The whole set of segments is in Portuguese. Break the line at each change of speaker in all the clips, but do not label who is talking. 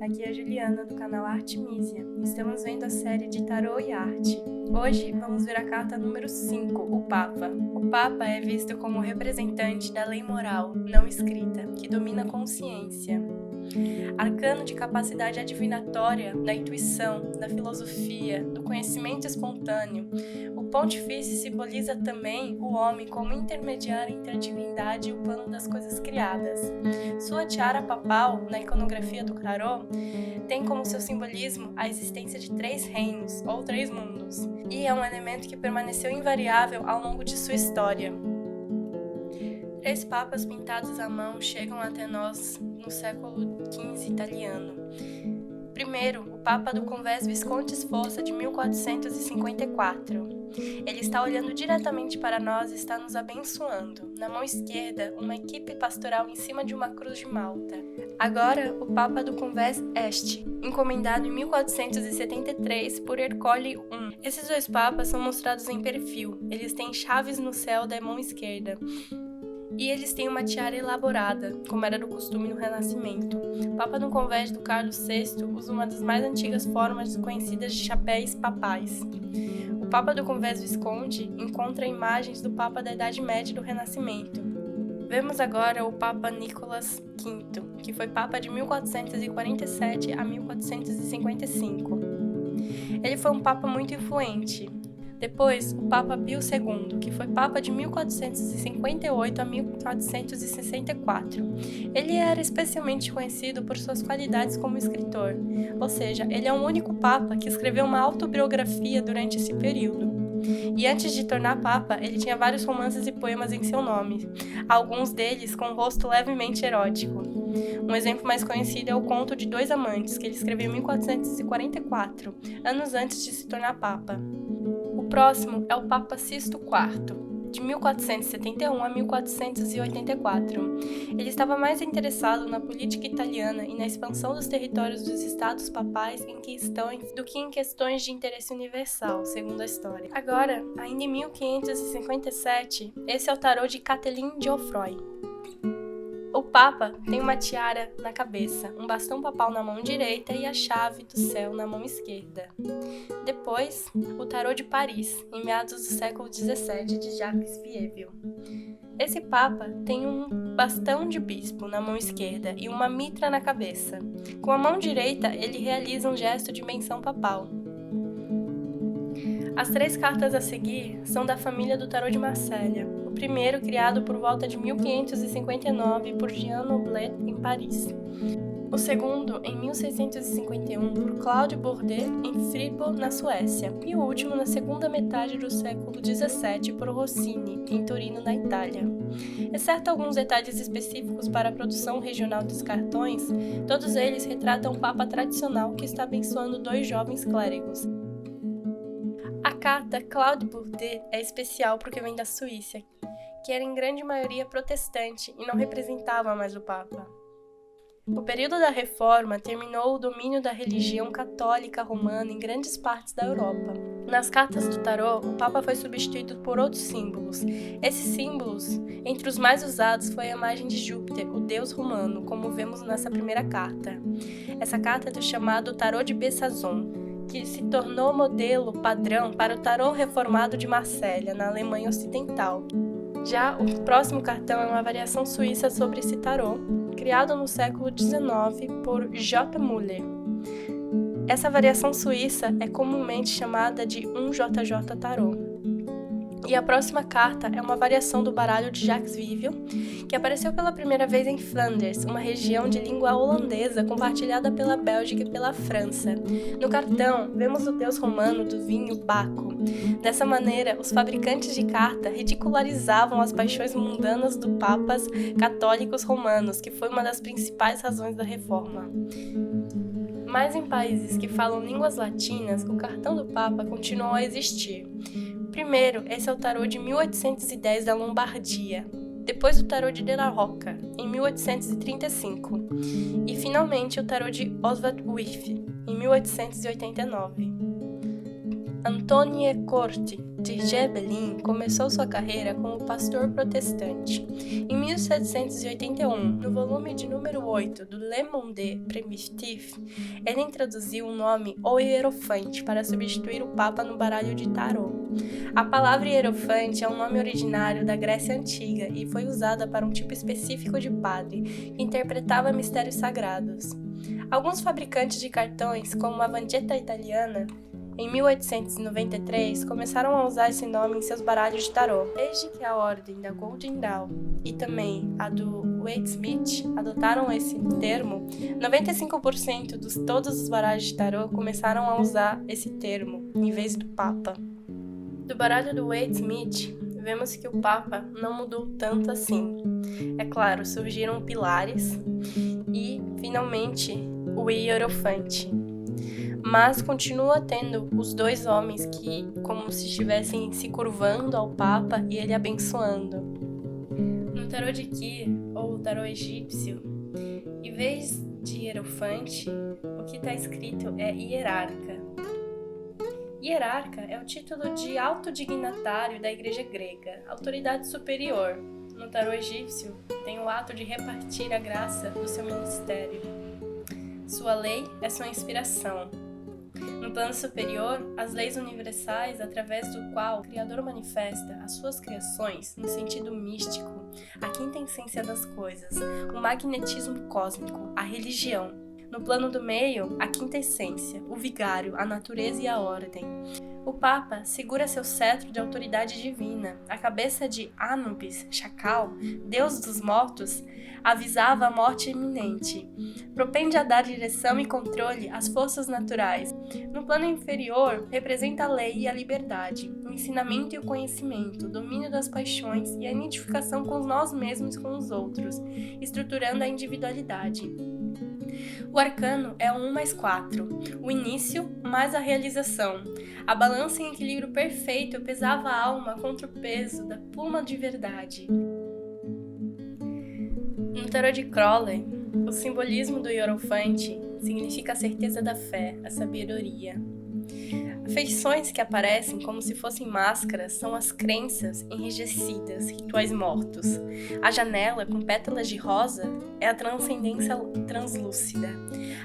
aqui é a Juliana do canal Artemisia. Estamos vendo a série de Tarô e Arte. Hoje vamos ver a carta número 5, o Papa. O Papa é visto como representante da lei moral, não escrita, que domina a consciência. Arcano de capacidade adivinatória, da intuição, da filosofia, do conhecimento espontâneo. O pontifício simboliza também o homem como intermediário entre a divindade e o plano das coisas criadas. Sua tiara papal, na iconografia do tarô, tem como seu simbolismo a existência de 3 reinos, ou 3 mundos, e é um elemento que permaneceu invariável ao longo de sua história. 3 papas pintados à mão chegam até nós no século XV italiano. Primeiro, o Papa do Convés Visconti Sforza, de 1454. Ele está olhando diretamente para nós e está nos abençoando. Na mão esquerda, uma equipe pastoral em cima de uma cruz de Malta. Agora, o Papa do Convés Este, encomendado em 1473 por Ercole I. Esses 2 papas são mostrados em perfil. Eles têm chaves no céu da mão esquerda. E eles têm uma tiara elaborada, como era do costume no Renascimento. O Papa do Convés do Carlos VI usa uma das mais antigas formas conhecidas de chapéus papais. O Papa do Convés Visconti encontra imagens do Papa da Idade Média e do Renascimento. Vemos agora o Papa Nicolas V, que foi Papa de 1447 a 1455. Ele foi um Papa muito influente. Depois, o Papa Pio II, que foi Papa de 1458 a 1464. Ele era especialmente conhecido por suas qualidades como escritor, ou seja, ele é o único Papa que escreveu uma autobiografia durante esse período. E antes de tornar Papa, ele tinha vários romances e poemas em seu nome, alguns deles com um rosto levemente erótico. Um exemplo mais conhecido é o Conto de 2 Amantes, que ele escreveu em 1444, anos antes de se tornar Papa. O próximo é o Papa Sisto IV, de 1471 a 1484. Ele estava mais interessado na política italiana e na expansão dos territórios dos estados papais do que em questões de interesse universal, segundo a história. Agora, ainda em 1557, esse é o tarô de Kathleen Geoffroy. O Papa tem uma tiara na cabeça, um bastão papal na mão direita e a chave do céu na mão esquerda. Depois, o tarô de Paris, em meados do século XVII, de Jacques Vievel. Esse Papa tem um bastão de bispo na mão esquerda e uma mitra na cabeça. Com a mão direita, ele realiza um gesto de benção papal. As 3 cartas a seguir são da família do tarô de Marselha. O primeiro criado por volta de 1559 por Jean Noblet em Paris. O segundo em 1651 por Claude Bourdet em Fribourg, na Suécia. E o último na segunda metade do século XVII por Rossini, em Torino, na Itália. Exceto alguns detalhes específicos para a produção regional dos cartões, todos eles retratam o Papa tradicional que está abençoando 2 jovens clérigos. A carta Claude Bourdet é especial porque vem da Suíça, que era em grande maioria protestante e não representava mais o Papa. O período da Reforma terminou o domínio da religião católica romana em grandes partes da Europa. Nas cartas do tarô, o Papa foi substituído por outros símbolos. Esses símbolos, entre os mais usados, foi a imagem de Júpiter, o deus romano, como vemos nessa primeira carta. Essa carta é do chamado Tarô de Besançon, que se tornou modelo padrão para o tarô reformado de Marselha, na Alemanha Ocidental. Já o próximo cartão é uma variação suíça sobre esse tarô, criado no século XIX por J. Müller. Essa variação suíça é comumente chamada de 1JJ Tarô. E a próxima carta é uma variação do baralho de Jacques Vievel, que apareceu pela primeira vez em Flanders, uma região de língua holandesa compartilhada pela Bélgica e pela França. No cartão, vemos o deus romano do vinho Baco. Dessa maneira, os fabricantes de carta ridicularizavam as paixões mundanas dos papas católicos romanos, que foi uma das principais razões da reforma. Mas em países que falam línguas latinas, o cartão do Papa continuou a existir. Primeiro, esse é o tarô de 1810 da Lombardia, depois o tarô de La Rocca, em 1835, e finalmente o tarô de Oswald Wirth, em 1889. Antonie Corti de Gebelin começou sua carreira como pastor protestante. Em 1781, no volume de número 8 do Le Monde Primitif, ele introduziu o nome O Hierofante para substituir o Papa no baralho de tarô. A palavra hierofante é um nome originário da Grécia Antiga e foi usada para um tipo específico de padre que interpretava mistérios sagrados. Alguns fabricantes de cartões, como a Vanchetta Italiana, em 1893, começaram a usar esse nome em seus baralhos de tarô. Desde que a ordem da Golden Dawn e também a do Waite-Smith adotaram esse termo, 95% de todos os baralhos de tarô começaram a usar esse termo, em vez do Papa. Do baralho do Waite-Smith, vemos que o Papa não mudou tanto assim. É claro, surgiram pilares e, finalmente, o Hierofante. Mas continua tendo os dois homens que, como se estivessem se curvando ao Papa e ele abençoando. No tarô de Ki, ou tarô egípcio, em vez de hierofante, o que está escrito é hierarca. Hierarca é o título de alto dignatário da igreja grega, autoridade superior. No tarô egípcio, tem o ato de repartir a graça do seu ministério. Sua lei é sua inspiração. No plano superior, as leis universais através do qual o Criador manifesta as suas criações no sentido místico, a quinta essência das coisas, o magnetismo cósmico, a religião. No plano do meio, a quinta essência, o vigário, a natureza e a ordem. O Papa segura seu cetro de autoridade divina. A cabeça de Anubis, chacal, deus dos mortos, avisava a morte iminente. Propende a dar direção e controle às forças naturais. No plano inferior, representa a lei e a liberdade, o ensinamento e o conhecimento, o domínio das paixões e a identificação com nós mesmos e com os outros, estruturando a individualidade. O arcano é o 1 mais 4, o início mais a realização. A balança em equilíbrio perfeito pesava a alma contra o peso da pluma de verdade. No tarô de Crowley, o simbolismo do Hierofante significa a certeza da fé, a sabedoria. Feições que aparecem como se fossem máscaras são as crenças enrijecidas, rituais mortos. A janela, com pétalas de rosa, é a transcendência translúcida.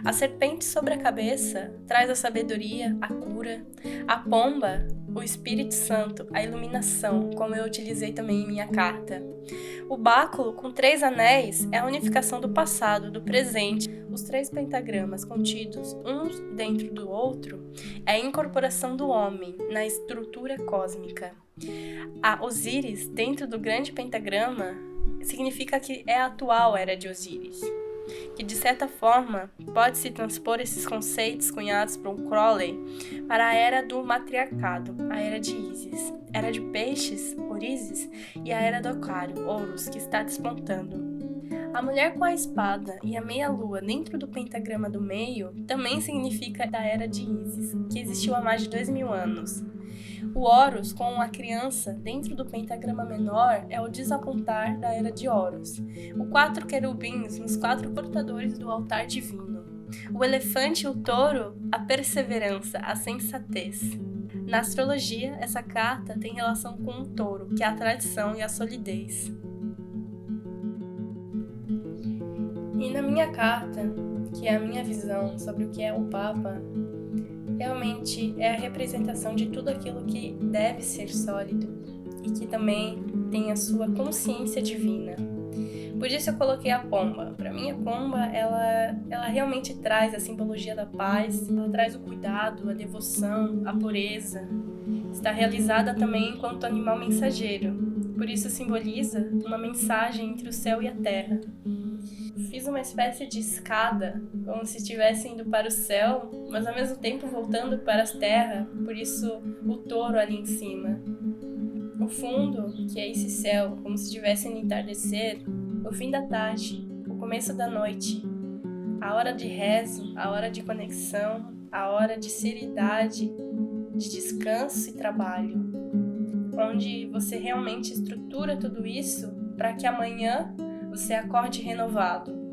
A serpente sobre a cabeça traz a sabedoria, a cura. A pomba, o Espírito Santo, a iluminação, como eu utilizei também em minha carta. O báculo, com 3 anéis, é a unificação do passado, do presente. Os 3 pentagramas contidos uns dentro do outro é a incorporação do homem na estrutura cósmica. A Osíris, dentro do grande pentagrama, significa que é a atual era de Osíris, que de certa forma pode-se transpor esses conceitos cunhados por Crowley para a era do matriarcado, a era de Ísis, era de Peixes, Orísis, e a era do Aquário, Ouros, que está despontando. A mulher com a espada e a meia-lua dentro do pentagrama do meio também significa da era de Ísis, que existiu há mais de 2000 anos. O Horus, com a criança dentro do pentagrama menor, é o desapontar da era de Horus. Os 4 querubins nos 4 portadores do altar divino. O elefante e o touro, a perseverança, a sensatez. Na astrologia, essa carta tem relação com o touro, que é a tradição e a solidez. E na minha carta, que é a minha visão sobre o que é o Papa, realmente é a representação de tudo aquilo que deve ser sólido e que também tem a sua consciência divina. Por isso eu coloquei a pomba. Para mim a pomba, ela realmente traz a simbologia da paz, ela traz o cuidado, a devoção, a pureza. Está realizada também enquanto animal mensageiro. Por isso simboliza uma mensagem entre o céu e a terra. Fiz uma espécie de escada, como se estivesse indo para o céu, mas ao mesmo tempo voltando para a terra, por isso o touro ali em cima. O fundo, que é esse céu, como se estivesse no entardecer, o fim da tarde, o começo da noite, a hora de rezo, a hora de conexão, a hora de seriedade, de descanso e trabalho, onde você realmente estrutura tudo isso para que amanhã você acorde renovado.